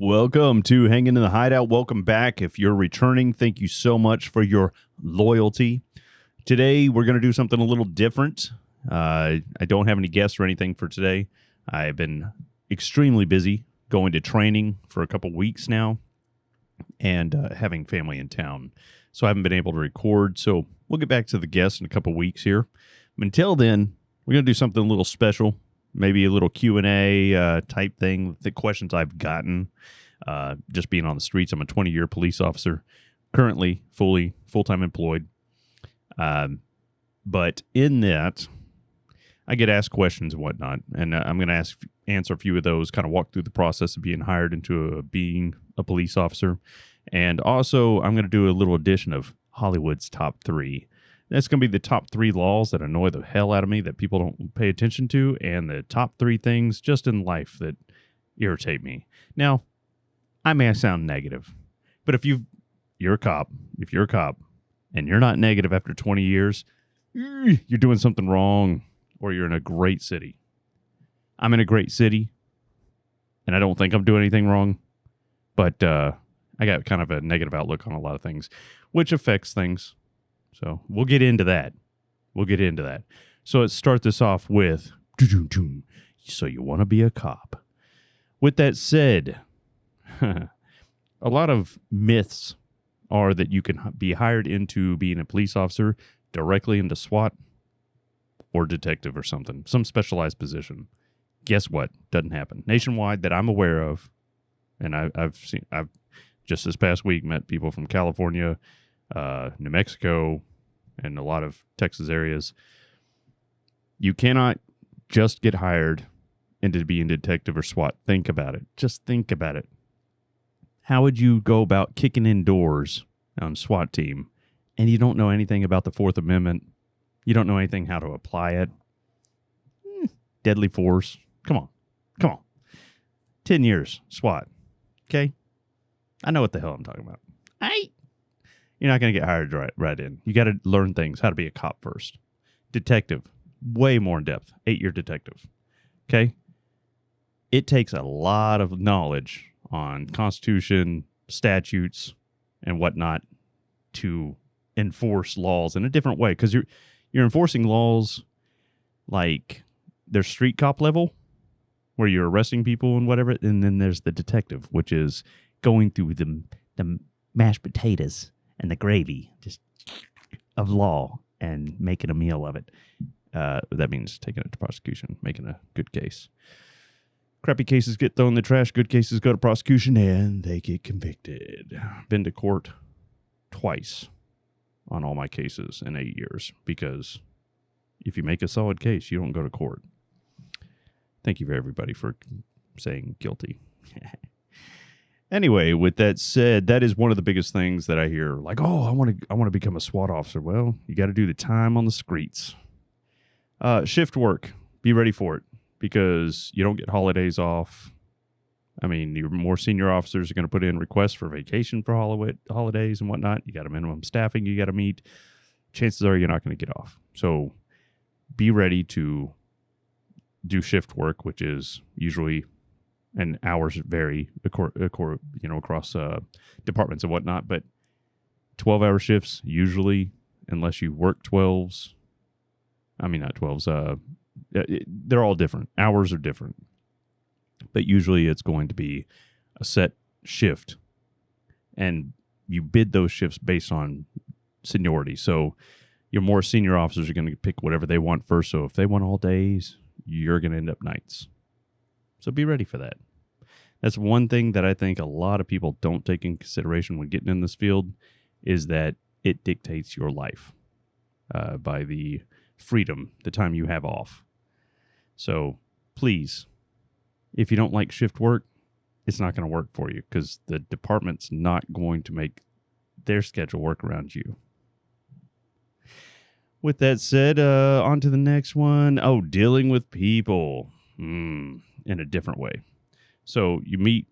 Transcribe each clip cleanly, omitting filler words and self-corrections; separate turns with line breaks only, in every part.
Welcome to Hanging in the Hideout. Welcome back. If you're returning, thank you so much for your loyalty. Today, we're going to do something a little different. I don't have any guests or anything for today. I've been extremely busy going to training for a couple weeks now and having family in town. So I haven't been able to record. So we'll get back to the guests in a couple weeks here. Until then, we're going to do something a little special. Maybe a little Q&A type thing, the questions I've gotten just being on the streets. I'm a 20-year police officer, currently full-time employed. But in that, I get asked questions and whatnot, and I'm going to answer a few of those, kind of walk through the process of being hired into being a police officer. And also, I'm going to do a little edition of Hollywood's Top 3. That's going to be the top 3 laws that annoy the hell out of me that people don't pay attention to, and the top 3 things just in life that irritate me. Now, I may sound negative, but if you're a cop, and you're not negative after 20 years, you're doing something wrong, or you're in a great city. I'm in a great city, and I don't think I'm doing anything wrong, but I got kind of a negative outlook on a lot of things, which affects things. So we'll get into that. So let's start this off with, so you want to be a cop. With that said, a lot of myths are that you can be hired into being a police officer directly into SWAT or detective or something, some specialized position. Guess what? Doesn't happen. Nationwide that I'm aware of, and I've just this past week met people from California, New Mexico, and a lot of Texas areas. You cannot just get hired into being a detective or SWAT. Think about it. Just think about it. How would you go about kicking in doors on a SWAT team and you don't know anything about the Fourth Amendment? You don't know anything how to apply it? Deadly force. Come on. 10 years, SWAT. Okay? I know what the hell I'm talking about. You're not going to get hired right in. You got to learn things, how to be a cop first. Detective, way more in depth. 8-year detective. Okay? It takes a lot of knowledge on Constitution, statutes, and whatnot to enforce laws in a different way. Because you're enforcing laws like there's street cop level, where you're arresting people and whatever, and then there's the detective, which is going through the mashed potatoes and the gravy just of law and making a meal of it. That means taking it to prosecution, making a good case. Crappy cases get thrown in the trash. Good cases go to prosecution and they get convicted. Been to court twice on all my cases in 8 years because if you make a solid case, you don't go to court. Thank you for everybody for saying guilty. Anyway, with that said, that is one of the biggest things that I hear. Like, oh, I want to become a SWAT officer. Well, you got to do the time on the streets. Shift work. Be ready for it because you don't get holidays off. I mean, your more senior officers are going to put in requests for vacation for holidays and whatnot. You got a minimum staffing you got to meet. Chances are you're not going to get off. So be ready to do shift work, which is usually, and hours vary across departments and whatnot, but 12-hour shifts usually, unless you work 12s. I mean, not 12s. They're all different. Hours are different. But usually it's going to be a set shift, and you bid those shifts based on seniority. So your more senior officers are going to pick whatever they want first. So if they want all days, you're going to end up nights. So be ready for that. That's one thing that I think a lot of people don't take in consideration when getting in this field is that it dictates your life by the freedom, the time you have off. So please, if you don't like shift work, it's not going to work for you because the department's not going to make their schedule work around you. With that said, on to the next one. Oh, dealing with people in a different way. So you meet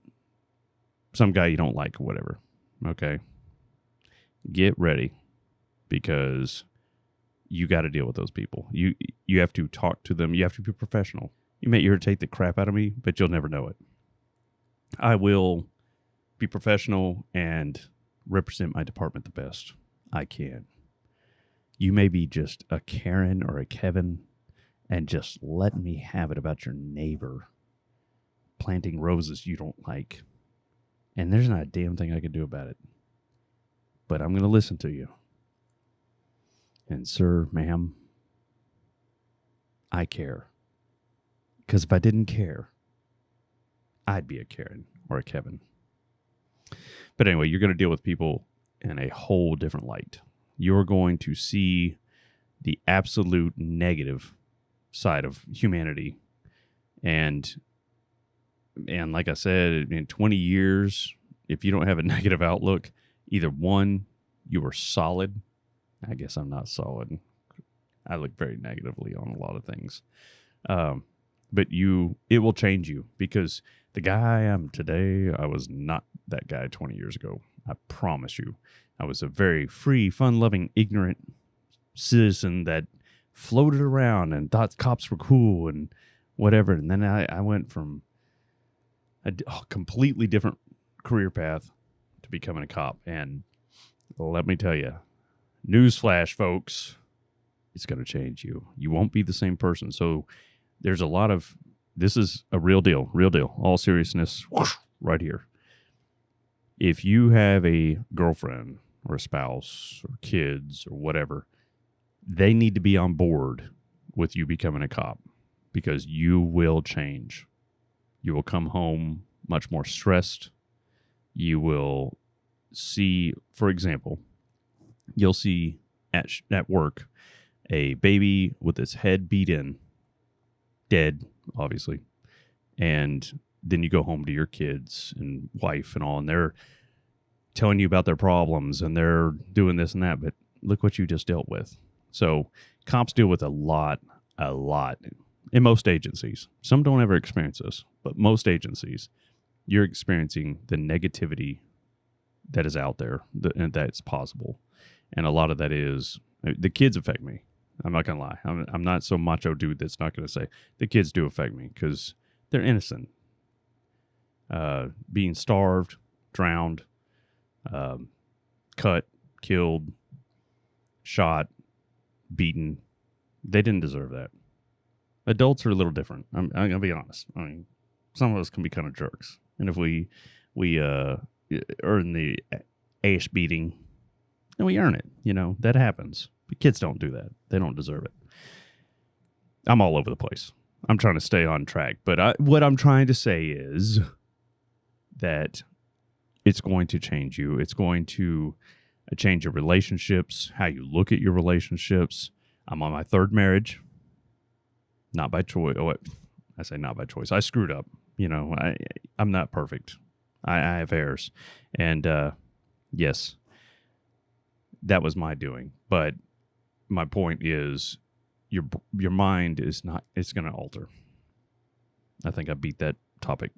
some guy you don't like or whatever. Okay. Get ready because you got to deal with those people. You have to talk to them. You have to be professional. You may irritate the crap out of me, but you'll never know it. I will be professional and represent my department the best I can. You may be just a Karen or a Kevin and just let me have it about your neighbor planting roses you don't like. And there's not a damn thing I can do about it. But I'm going to listen to you. And sir, ma'am, I care. Because if I didn't care, I'd be a Karen or a Kevin. But anyway, you're going to deal with people in a whole different light. You're going to see the absolute negative side of humanity. And like I said, in 20 years, if you don't have a negative outlook, either one, you are solid. I guess I'm not solid. I look very negatively on a lot of things. But it will change you, because the guy I am today, I was not that guy 20 years ago. I promise you. I was a very free, fun-loving, ignorant citizen that floated around and thought cops were cool and whatever. And then I went from a completely different career path to becoming a cop. And let me tell you, newsflash, folks, it's going to change you. You won't be the same person. So there's a lot of, this is a real deal, all seriousness, whoosh, right here. If you have a girlfriend or a spouse or kids or whatever, they need to be on board with you becoming a cop, because you will change. You will come home much more stressed. You will see, for example, you'll see at work a baby with its head beat in, dead, obviously. And then you go home to your kids and wife and all, and they're telling you about their problems and they're doing this and that, but look what you just dealt with. So cops deal with a lot in most agencies. Some don't ever experience this, but most agencies, you're experiencing the negativity that is out there and that's possible. And a lot of that is, the kids affect me. I'm not going to lie. I'm not some macho dude that's not going to say, the kids do affect me, because they're innocent. Being starved, drowned, cut, killed, shot, beaten, they didn't deserve that. Adults are a little different. I'm going to be honest. I mean, some of us can be kind of jerks. And if we earn the ass beating, then we earn it. That happens. But kids don't do that. They don't deserve it. I'm all over the place. I'm trying to stay on track. But what I'm trying to say is that it's going to change you. It's going to change your relationships, how you look at your relationships. I'm on my third marriage. Not by choice. I say not by choice. I screwed up. I'm not perfect. I have errors. And yes, that was my doing. But my point is, your mind is not, it's going to alter. I think I beat that topic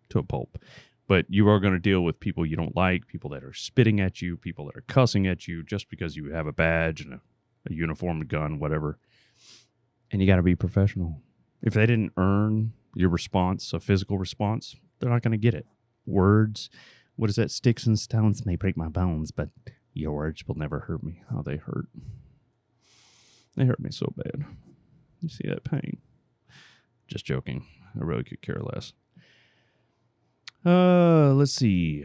to a pulp. But you are going to deal with people you don't like, people that are spitting at you, people that are cussing at you just because you have a badge and a uniform, a gun, whatever. And you got to be professional. If they didn't earn your response, a physical response, they're not going to get it. Words, what is that? Sticks and stones may break my bones, but your words will never hurt me. Oh, they hurt. They hurt me so bad. You see that pain? Just joking. I really could care less. Let's see.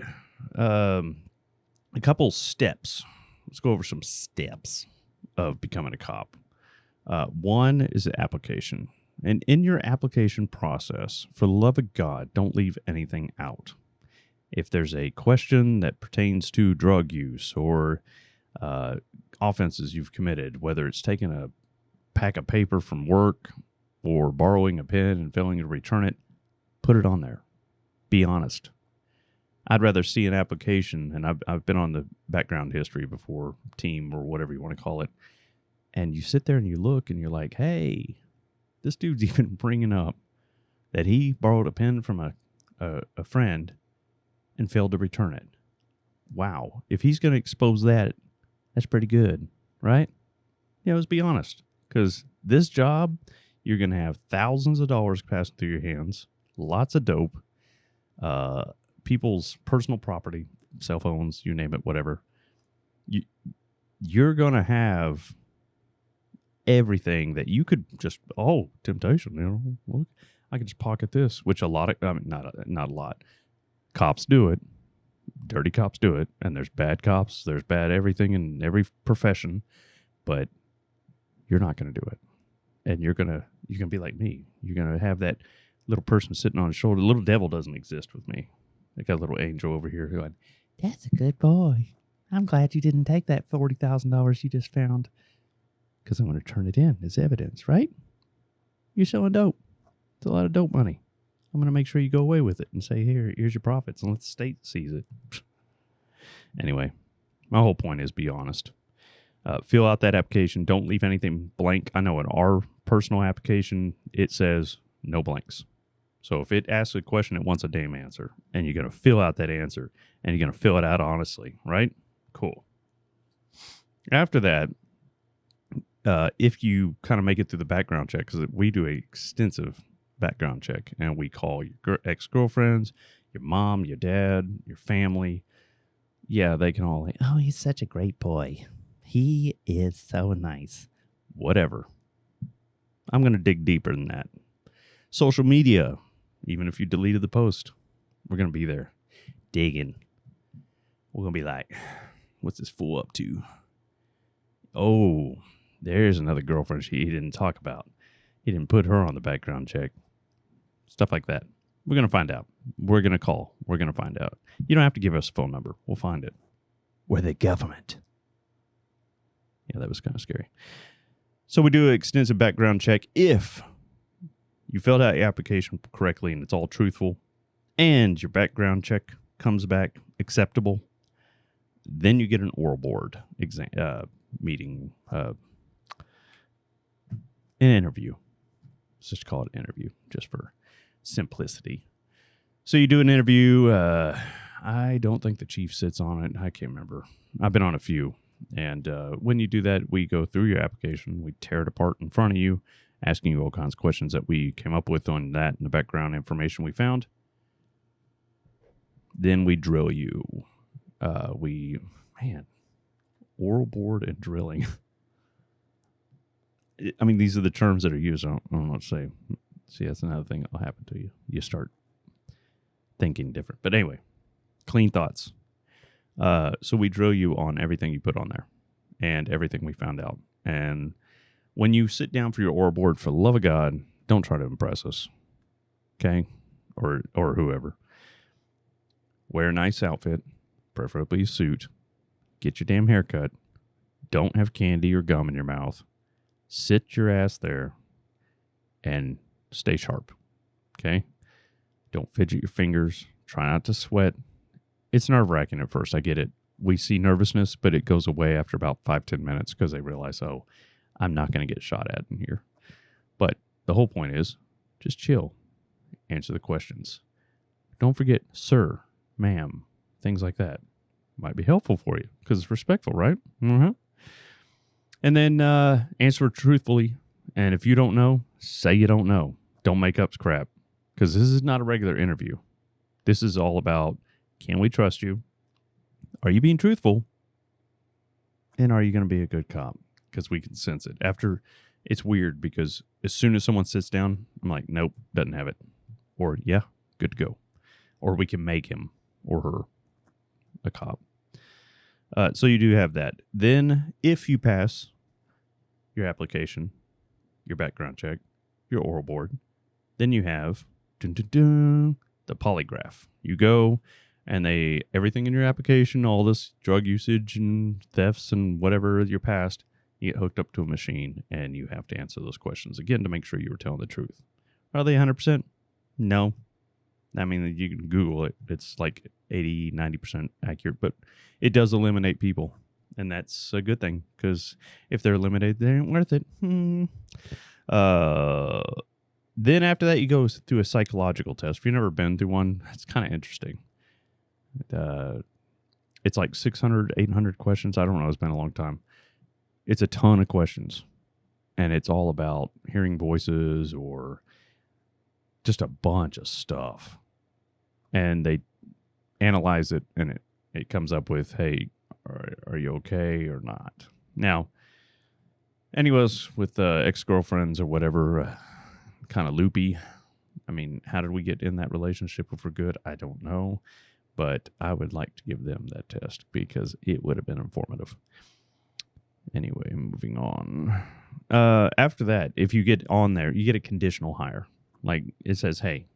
A couple steps. Let's go over some steps of becoming a cop. One is the application. And in your application process, for the love of God, don't leave anything out. If there's a question that pertains to drug use or offenses you've committed, whether it's taking a pack of paper from work or borrowing a pen and failing to return it, put it on there. Be honest. I'd rather see an application, and I've been on the background history before, team or whatever you want to call it, and you sit there and you look and you're like, hey, this dude's even bringing up that he borrowed a pen from a friend and failed to return it. Wow. If he's going to expose that, that's pretty good, right? Yeah, let's be honest. Because this job, you're going to have thousands of dollars passing through your hands, lots of dope, people's personal property, cell phones, you name it, whatever. You're going to have everything that you could just, temptation, look, I could just pocket this, which a lot of, not a lot. Cops do it. Dirty cops do it. And there's bad cops. There's bad everything in every profession. But you're not going to do it. And you're going to be like me. You're going to have that little person sitting on his shoulder. The little devil doesn't exist with me. I got a little angel over here who that's a good boy. I'm glad you didn't take that $40,000 you just found. Because I'm going to turn it in as evidence, right? You're selling dope. It's a lot of dope money. I'm going to make sure you go away with it and say, here's your profits, and let the state seize it. Anyway, my whole point is be honest. Fill out that application. Don't leave anything blank. I know in our personal application, it says no blanks. So if it asks a question, it wants a damn answer. And you're going to fill out that answer. And you're going to fill it out honestly, right? Cool. After that, if you kind of make it through the background check, because we do an extensive background check, and we call your ex-girlfriends, your mom, your dad, your family. Yeah, they can all, he's such a great boy. He is so nice. Whatever. I'm going to dig deeper than that. Social media, even if you deleted the post, we're going to be there digging. We're going to be like, what's this fool up to? Oh, there's another girlfriend he didn't talk about. He didn't put her on the background check. Stuff like that. We're going to find out. We're going to call. We're going to find out. You don't have to give us a phone number. We'll find it. We're the government. Yeah, that was kind of scary. So we do an extensive background check. If you filled out your application correctly and it's all truthful, and your background check comes back acceptable, then you get an oral board exam meeting, an interview. Let's just call it an interview, just for simplicity. So you do an interview. I don't think the chief sits on it. I can't remember. I've been on a few. And when you do that, we go through your application. We tear it apart in front of you, asking you all kinds of questions that we came up with on that and the background information we found. Then we drill you. Oral board and drilling. I mean, these are the terms that are used. I don't know what to say. See, that's another thing that will happen to you. You start thinking different. But anyway, clean thoughts. So we drill you on everything you put on there and everything we found out. And when you sit down for your oral board, for the love of God, don't try to impress us. Okay? Or whoever. Wear a nice outfit, preferably a suit. Get your damn haircut. Don't have candy or gum in your mouth. Sit your ass there and stay sharp. Okay? Don't fidget your fingers. Try not to sweat. It's nerve-wracking at first. I get it. We see nervousness, but it goes away after about 5-10 minutes because they realize, I'm not going to get shot at in here. But the whole point is just chill. Answer the questions. Don't forget, sir, ma'am, things like that. Might be helpful for you because it's respectful, right? Mm-hmm. And then answer truthfully. And if you don't know, say you don't know. Don't make up crap because this is not a regular interview. This is all about, can we trust you? Are you being truthful? And are you going to be a good cop? Because we can sense it. After, it's weird because as soon as someone sits down, I'm like, nope, doesn't have it. Or, yeah, good to go. Or we can make him or her a cop. So you do have that. Then if you pass your application, your background check, your oral board, then you have the polygraph. You go and everything in your application, all this drug usage and thefts and whatever your past, you get hooked up to a machine and you have to answer those questions again to make sure you were telling the truth. Are they 100%? No. I mean, you can Google it. It's like 80, 90% accurate, but it does eliminate people. And that's a good thing because if they're eliminated, they ain't worth it. Then after that, you go through a psychological test. If you've never been through one, it's kind of interesting. It's like 600, 800 questions. I don't know. It's been a long time. It's a ton of questions. And it's all about hearing voices or just a bunch of stuff. And analyze it, and it comes up with, hey, are you okay or not? Now, anyways, with ex-girlfriends or whatever, kind of loopy. I mean, how did we get in that relationship if we're good? I don't know, but I would like to give them that test because it would have been informative. Anyway, moving on. After that, if you get on there, you get a conditional hire. Like it says, hey,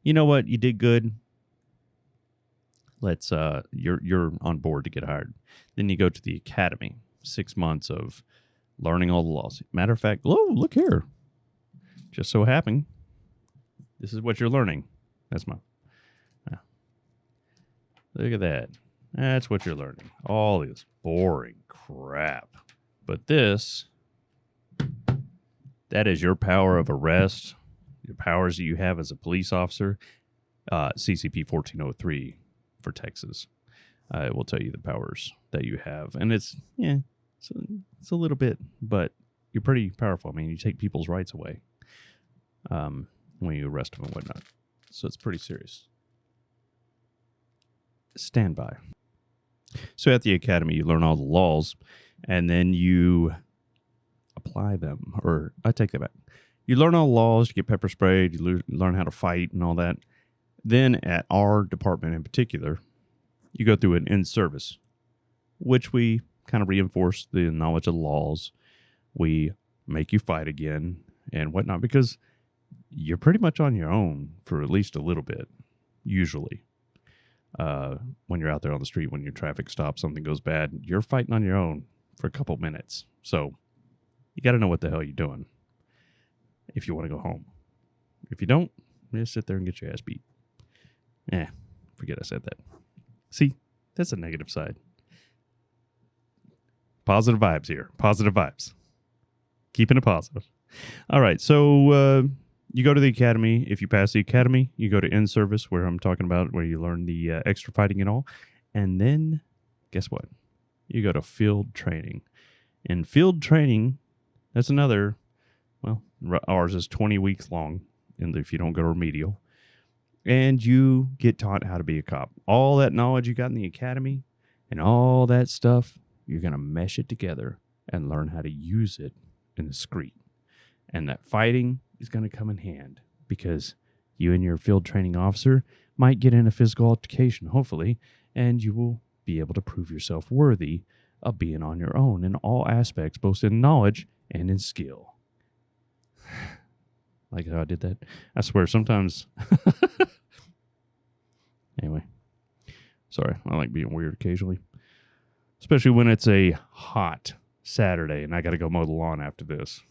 you know what? You did good. Let's you're on board to get hired. Then you go to the academy. 6 months of learning all the laws. Matter of fact, oh, look here. Just so happened, this is what you're learning. That's my. Look at that. That's what you're learning. All this boring crap. But this, that is your power of arrest, your powers that you have as a police officer. CCP 1403 for Texas. It will tell you the powers that you have. And it's a little bit, but you're pretty powerful. I mean, you take people's rights away when you arrest them and whatnot. So it's pretty serious. Stand by. So at the academy, you learn all the laws, and then you apply them. Or I take that back. You learn all the laws, you get pepper sprayed, you learn how to fight and all that. Then at our department in particular, you go through an in-service, which we kind of reinforce the knowledge of the laws. We make you fight again and whatnot because you're pretty much on your own for at least a little bit, usually. When you're out there on the street, when your traffic stops, something goes bad, you're fighting on your own for a couple minutes. So you got to know what the hell you're doing if you want to go home. If you don't, just sit there and get your ass beat. Forget I said that. See, that's a negative side. Positive vibes here. Positive vibes. Keeping it positive. All right, so you go to the academy. If you pass the academy, you go to in-service, where I'm talking about, where you learn the extra fighting and all. And then, guess what? You go to field training. And field training, that's another, well, ours is 20 weeks long, if you don't go to remedial. And you get taught how to be a cop. All that knowledge you got in the academy and all that stuff, you're going to mesh it together and learn how to use it in the street. And that fighting is going to come in hand because you and your field training officer might get in a physical altercation, hopefully, and you will be able to prove yourself worthy of being on your own in all aspects, both in knowledge and in skill. Like how I did that? I swear, sometimes... Anyway, sorry, I like being weird occasionally, especially when it's a hot Saturday and I got to go mow the lawn after this.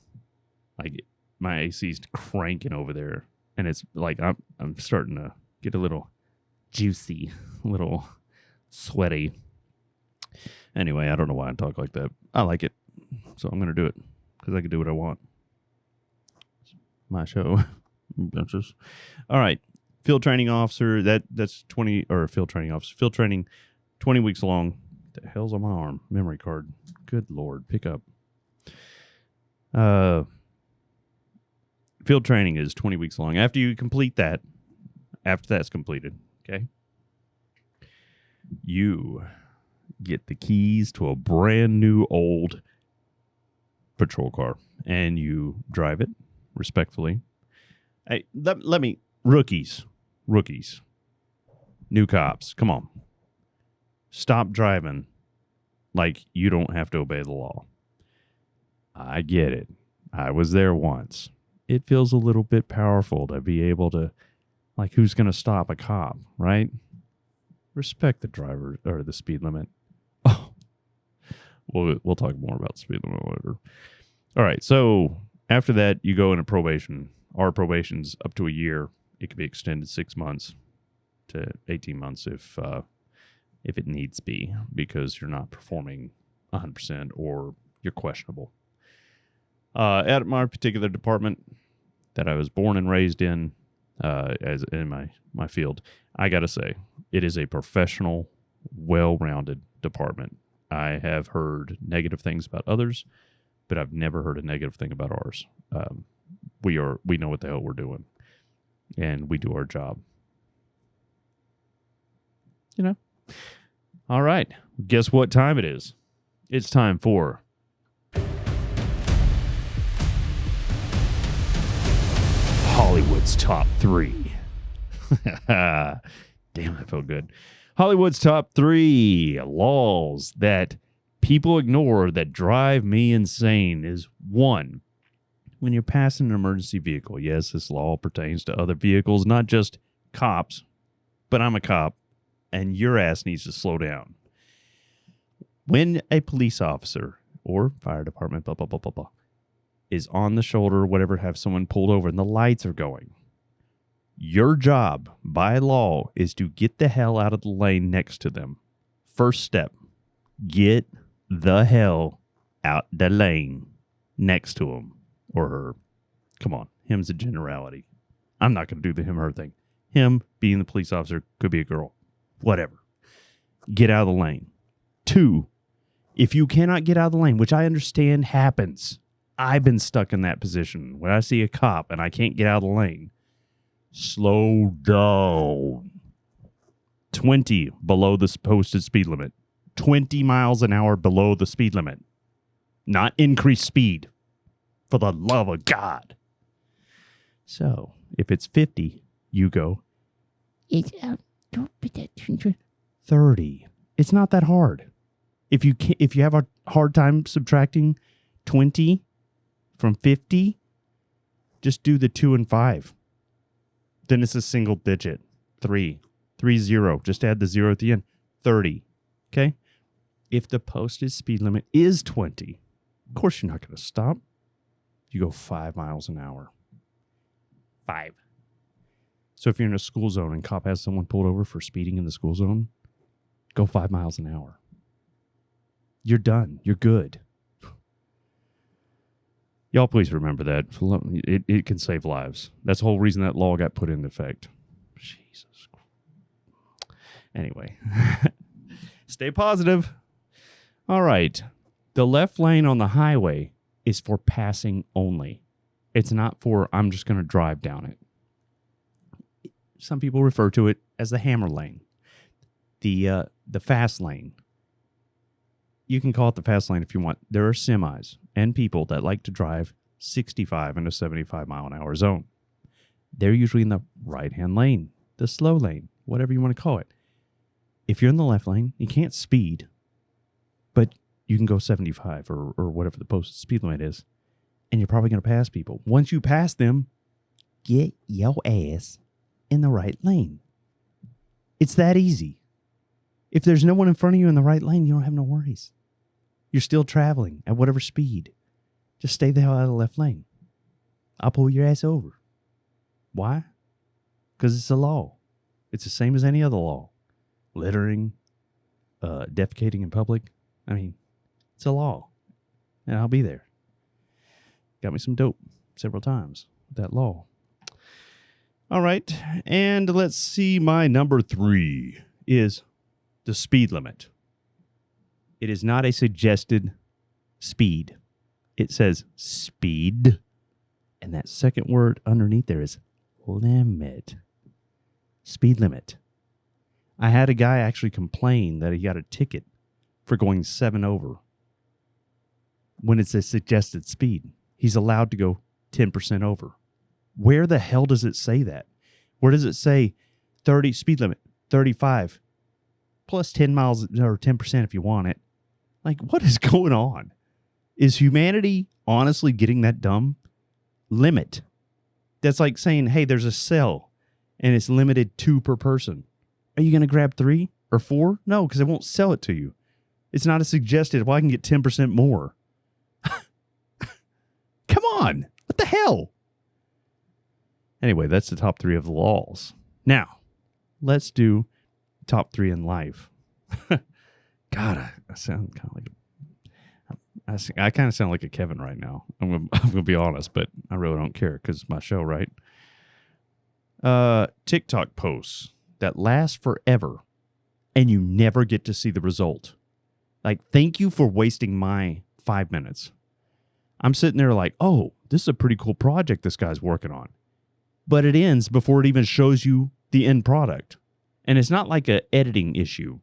Like my AC's cranking over there, and it's like I'm starting to get a little juicy, a little sweaty. Anyway, I don't know why I talk like that. I like it, so I'm gonna do it because I can do what I want. It's my show. All right. Field training officer, that's 20, or field training officer, field training, 20 weeks long. What the hell's on my arm? Memory card. Good Lord, pick up. Field training is 20 weeks long. After you complete that, after that's completed, okay, you get the keys to a brand new old patrol car, and you drive it respectfully. Hey, let me, rookies, new cops, come on. Stop driving like you don't have to obey the law. I get it. I was there once. It feels a little bit powerful to be able to, like, who's going to stop a cop, right? Respect the driver or the speed limit. Oh, we'll talk more about the speed limit later. All right, so after that, you go into probation. Our probation's up to a year. It could be extended 6 months to 18 months if it needs be, because you're not performing 100% or you're questionable. At my particular department that I was born and raised in, as in my field, I got to say, it is a professional, well-rounded department. I have heard negative things about others, but I've never heard a negative thing about ours. We know what the hell we're doing, and we do our job. You know? All right. Guess what time it is? It's time for Hollywood's Top 3. Damn, that felt good. Hollywood's Top 3 laws that people ignore that drive me insane is 1. When you're passing an emergency vehicle. Yes, this law pertains to other vehicles, not just cops, but I'm a cop, and your ass needs to slow down. When a police officer or fire department, blah, blah, blah, blah, blah, is on the shoulder or whatever, have someone pulled over and the lights are going, your job by law is to get the hell out of the lane next to them. First step, get the hell out the lane next to him or her. Come on, him's a generality. I'm not going to do the him or her thing. Him being the police officer, could be a girl, whatever. Get out of the lane. 2, if you cannot get out of the lane, which I understand happens, I've been stuck in that position. When I see a cop and I can't get out of the lane, slow down. 20 below the posted speed limit. 20 miles an hour below the speed limit. Not increased speed. For the love of God. So, if it's 50, you go, it's 30. It's not that hard. If you have a hard time subtracting 20 from 50, just do the 2 and 5. Then it's a single digit. 3. 30. Just add the 0 at the end. 30. Okay? If the posted speed limit is 20, of course you're not going to stop. You go 5 miles an hour. 5. So if you're in a school zone and cop has someone pulled over for speeding in the school zone, go 5 miles an hour. You're done. You're good. Y'all please remember that. It can save lives. That's the whole reason that law got put into effect. Jesus. Anyway. Stay positive. All right. The left lane on the highway is for passing only. It's not for I'm just going to drive down it. Some people refer to it as the hammer lane. The fast lane. You can call it the fast lane if you want. There are semis and people that like to drive 65 in a 75 mile an hour zone. They're usually in the right-hand lane, the slow lane, whatever you want to call it. If you're in the left lane, you can't speed, but you can go 75 or whatever the posted speed limit is, and you're probably going to pass people. Once you pass them, get your ass in the right lane. It's that easy. If there's no one in front of you in the right lane, you don't have no worries. You're still traveling at whatever speed. Just stay the hell out of the left lane. I'll pull your ass over. Why? Because it's a law. It's the same as any other law. Littering, defecating in public. I mean, it's a law. And I'll be there. Got me some dope several times with that law. All right. And let's see, my number 3 is the speed limit. It is not a suggested speed. It says speed. And that second word underneath there is limit. Speed limit. I had a guy actually complain that he got a ticket for going 7 over when it's a suggested speed. He's allowed to go 10% over. Where the hell does it say that? Where does it say 30 speed limit, 35, plus 10 miles or 10% if you want it? Like, what is going on? Is humanity honestly getting that dumb? Limit. That's like saying, hey, there's a sale and it's limited 2 per person. Are you going to grab 3 or 4? No, because it won't sell it to you. It's not a suggested, well, I can get 10% more. Come on. What the hell? Anyway, that's the top 3 of the laws. Now, let's do top 3 in life. God, I sound kind of like I kind of sound like a Kevin right now. I'm gonna be honest, but I really don't care because it's my show, right? TikTok posts that last forever, and you never get to see the result. Like, thank you for wasting my 5 minutes. I'm sitting there like, oh, this is a pretty cool project this guy's working on. But it ends before it even shows you the end product. And it's not like a editing issue.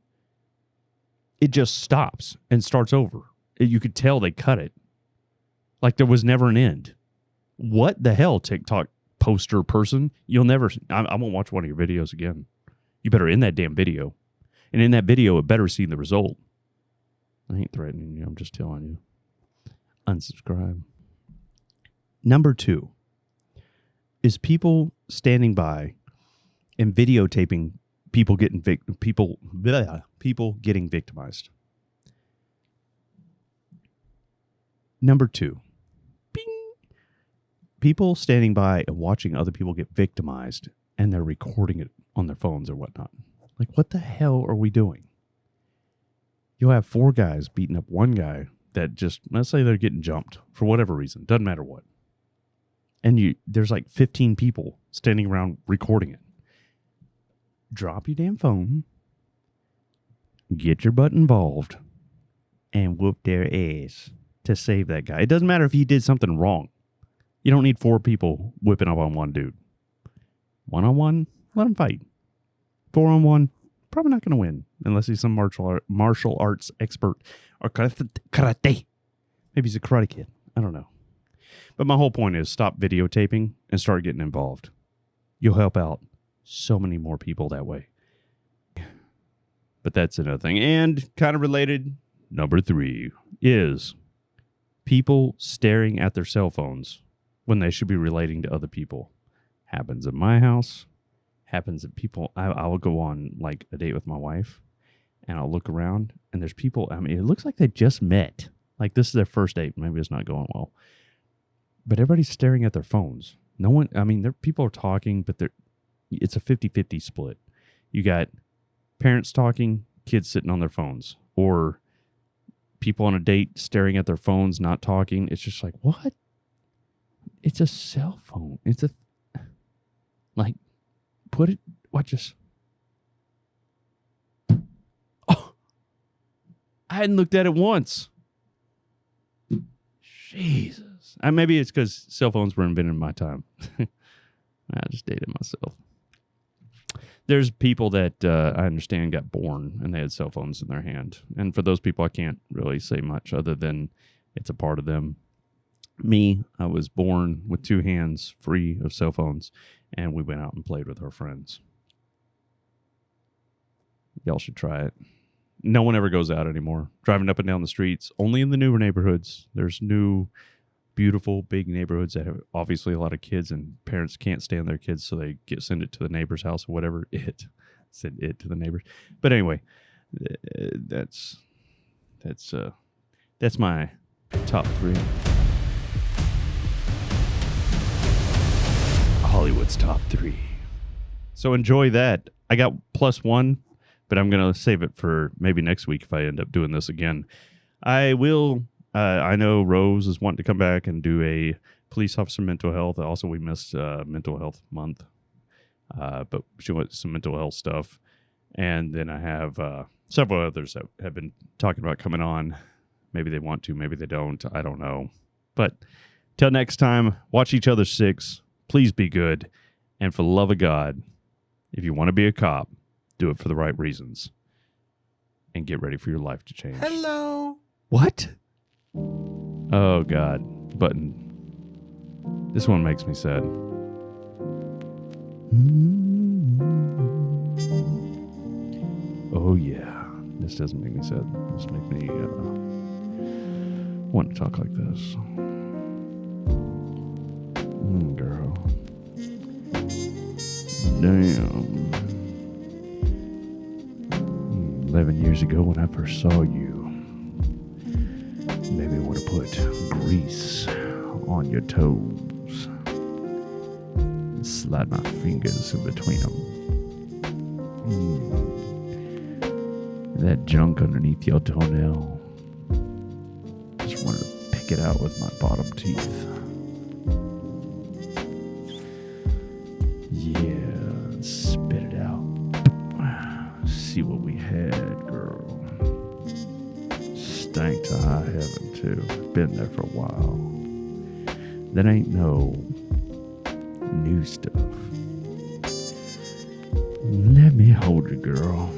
It just stops and starts over. You could tell they cut it. Like there was never an end. What the hell, TikTok poster person? You'll never... I won't watch one of your videos again. You better end that damn video. And in that video, it better see the result. I ain't threatening you. I'm just telling you. Unsubscribe. Number 2 is people standing by and videotaping people getting victimized. Number 2. Bing. People standing by and watching other people get victimized and they're recording it on their phones or whatnot. Like, what the hell are we doing? You'll have 4 guys beating up one guy that just, let's say they're getting jumped for whatever reason. Doesn't matter what. And there's like 15 people standing around recording it. Drop your damn phone. Get your butt involved. And whoop their ass to save that guy. It doesn't matter if he did something wrong. You don't need 4 people whipping up on one dude. 1-on-1, let him fight. 4-on-1, probably not going to win unless he's some martial arts expert or karate. Maybe he's a karate kid. I don't know. But my whole point is stop videotaping and start getting involved. You'll help out so many more people that way. But that's another thing. And kind of related, number 3 is people staring at their cell phones when they should be relating to other people. Happens at my house. Happens at people. I will go on like a date with my wife and I'll look around and there's people. I mean, it looks like they just met. Like this is their first date. Maybe it's not going well. But everybody's staring at their phones. No one, I mean, people are talking, but it's a 50-50 split. You got parents talking, kids sitting on their phones, or people on a date staring at their phones, not talking. It's just like, what? It's a cell phone. Put it, watch this. Oh, I hadn't looked at it once. Jesus. Maybe it's because cell phones were invented in my time. I just dated myself. There's people that I understand got born and they had cell phones in their hand. And for those people, I can't really say much other than it's a part of them. Me, I was born with 2 hands free of cell phones, and we went out and played with our friends. Y'all should try it. No one ever goes out anymore. Driving up and down the streets, only in the newer neighborhoods. There's new, beautiful, big neighborhoods that have obviously a lot of kids, and parents can't stand their kids, so they send it to the neighbor's house or whatever. Send it to the neighbors. But anyway, that's my top 3. Hollywood's top 3. So enjoy that. I got +1, but I'm going to save it for maybe next week if I end up doing this again. I will. I know Rose is wanting to come back and do a police officer mental health. Also, we missed mental health month, but she wants some mental health stuff. And then I have several others that have been talking about coming on. Maybe they want to, maybe they don't. I don't know. But till next time, watch each other 6. Please be good. And for the love of God, if you want to be a cop, do it for the right reasons. And get ready for your life to change.
Hello.
What? Oh, God. Button. This one makes me sad. Oh, yeah. This doesn't make me sad. This makes me want to talk like this. Girl. Damn. 11 years ago when I first saw you, maybe I want to put grease on your toes. Slide my fingers in between them. That junk underneath your toenail. Just wanted to pick it out with my bottom teeth. Yeah, spit it out. See what we had, girl. Stank to high heaven, too. Been there for a while. That ain't no new stuff. Let me
hold you, girl.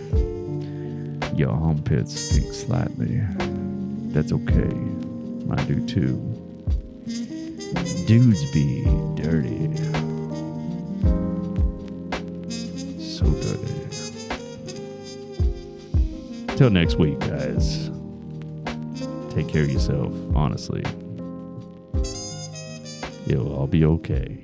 Your armpits stink slightly. That's okay. I do too. Dudes be dirty. So dirty. Till next week, guys. Take care of yourself, honestly. It'll all be okay.